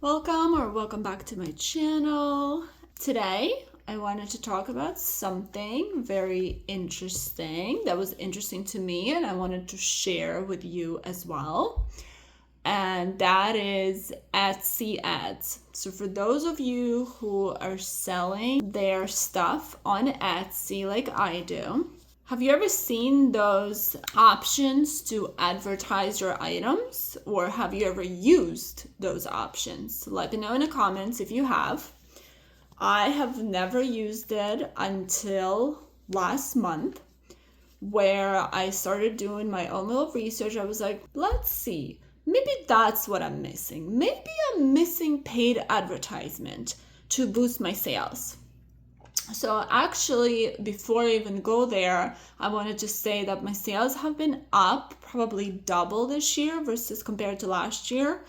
Welcome back to my channel. Today I wanted to talk about something very interesting that was interesting to me and I wanted to share with you as well. And that is Etsy ads. So for those of you who are selling their stuff on Etsy like I do, have you ever seen those options to advertise your items, or have you ever used those options? Let me know in the comments if you have. I have never used it until last month, where I started doing my own little research. I was like, let's see, maybe that's what I'm missing. Maybe I'm missing paid advertisement to boost my sales. So actually, before I even go there, I wanted to say that my sales have been up probably double this year versus compared to last year.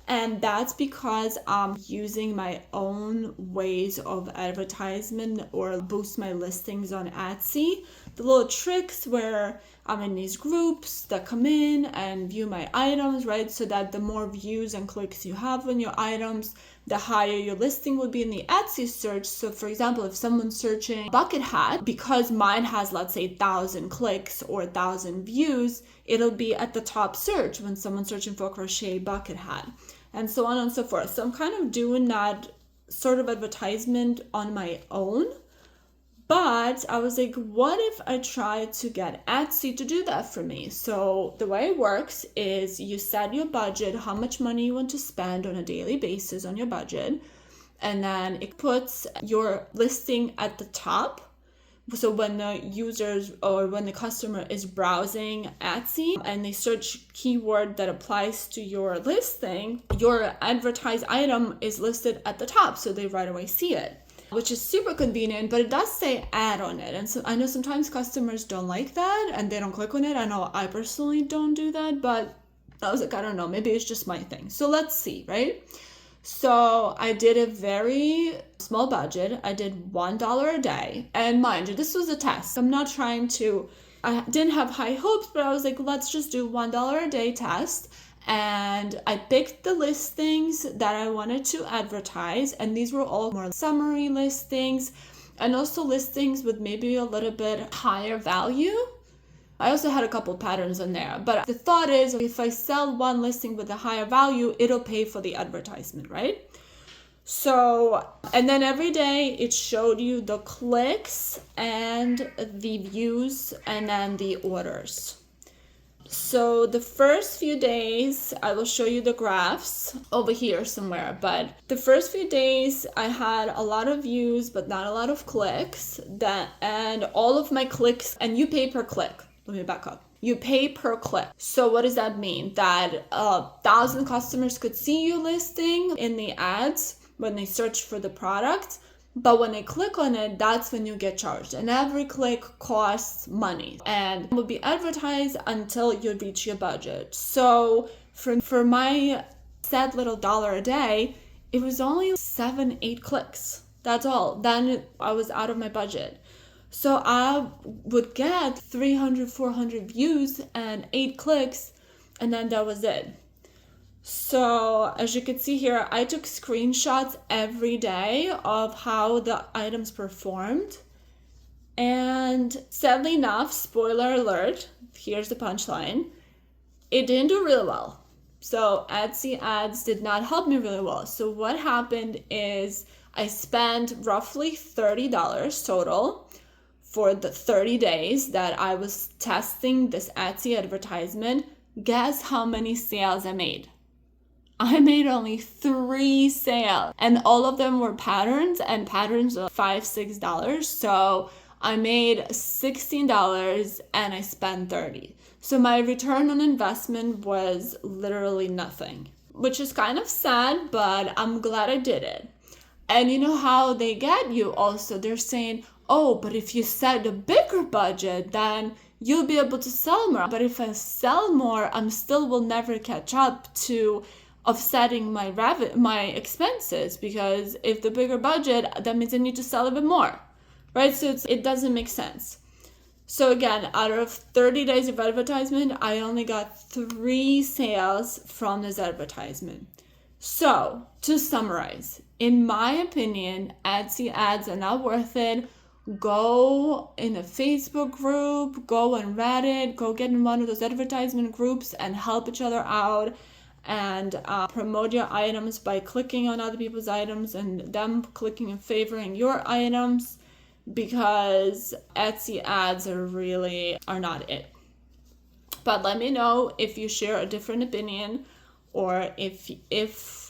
And that's because I'm using my own ways of advertisement or boost my listings on Etsy. The little tricks where I'm in these groups that come in and view my items, right? So that the more views and clicks you have on your items, the higher your listing will be in the Etsy search. So for example, if someone's searching bucket hat, because mine has, let's say, 1,000 clicks or 1,000 views, it'll be at the top search when someone's searching for crochet bucket hat, and so on and so forth. So I'm kind of doing that sort of advertisement on my own. But I was like, what if I try to get Etsy to do that for me? So the way it works is you set your budget, how much money you want to spend on a daily basis on your budget. And then it puts your listing at the top. So when the users or when the customer is browsing Etsy and they search keyword that applies to your listing, your advertised item is listed at the top. So they right away see it, which is super convenient, but it does say ad on it. And so I know sometimes customers don't like that and they don't click on it. I know I personally don't do that, but I was like, I don't know, maybe it's just my thing. So let's see, right? So I did a very small budget. I did $1 a day. And mind you, this was a test. I didn't have high hopes, but I was like, let's just do $1 a day test. And I picked the listings that I wanted to advertise, and these were all more summary listings and also listings with maybe a little bit higher value. I also had a couple patterns in there, but the thought is if I sell one listing with a higher value, it'll pay for the advertisement, right? So, and then every day it showed you the clicks and the views and then the orders. So the first few days, I will show you the graphs over here somewhere, but the first few days I had a lot of views, but not a lot of clicks, and all of my clicks, and you pay per click. Let me back up. You pay per click. So what does that mean? That 1,000 customers could see your listing in the ads when they search for the product. But when they click on it, that's when you get charged. And every click costs money and will be advertised until you reach your budget. So for my set little $1 a day, it was only 7-8 clicks. That's all. Then I was out of my budget. So I would get 300-400 views and 8 clicks, and then that was it. So as you can see here, I took screenshots every day of how the items performed. And sadly enough, spoiler alert, here's the punchline, it didn't do really well. So Etsy ads did not help me really well. So what happened is I spent roughly $30 total for the 30 days that I was testing this Etsy advertisement. Guess how many sales I made? I made only 3 sales, and all of them were patterns, and patterns of $5-6. So I made $16 and I spent $30. So my return on investment was literally nothing, which is kind of sad, but I'm glad I did it. And you know how they get you also? They're saying, oh, but if you set a bigger budget, then you'll be able to sell more. But if I sell more, I still will never catch up to offsetting my expenses, because if the bigger budget, that means I need to sell a bit more, right? So it doesn't make sense. So again, out of 30 days of advertisement, I only got 3 sales from this advertisement. So, to summarize, in my opinion, Etsy ads are not worth it. Go in a Facebook group, go on Reddit, go get in one of those advertisement groups and help each other out, and promote your items by clicking on other people's items and them clicking and favoring your items, because Etsy ads are not it. But let me know if you share a different opinion, or if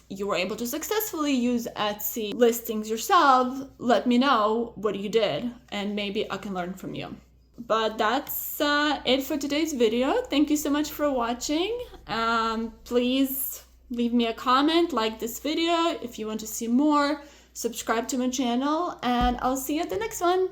you were able to successfully use Etsy listings yourself. Let me know what you did, and maybe I can learn from you. But that's it for today's video. Thank you so much for watching. Please leave me a comment, like this video if you want to see more, subscribe to my channel, and I'll see you at the next one.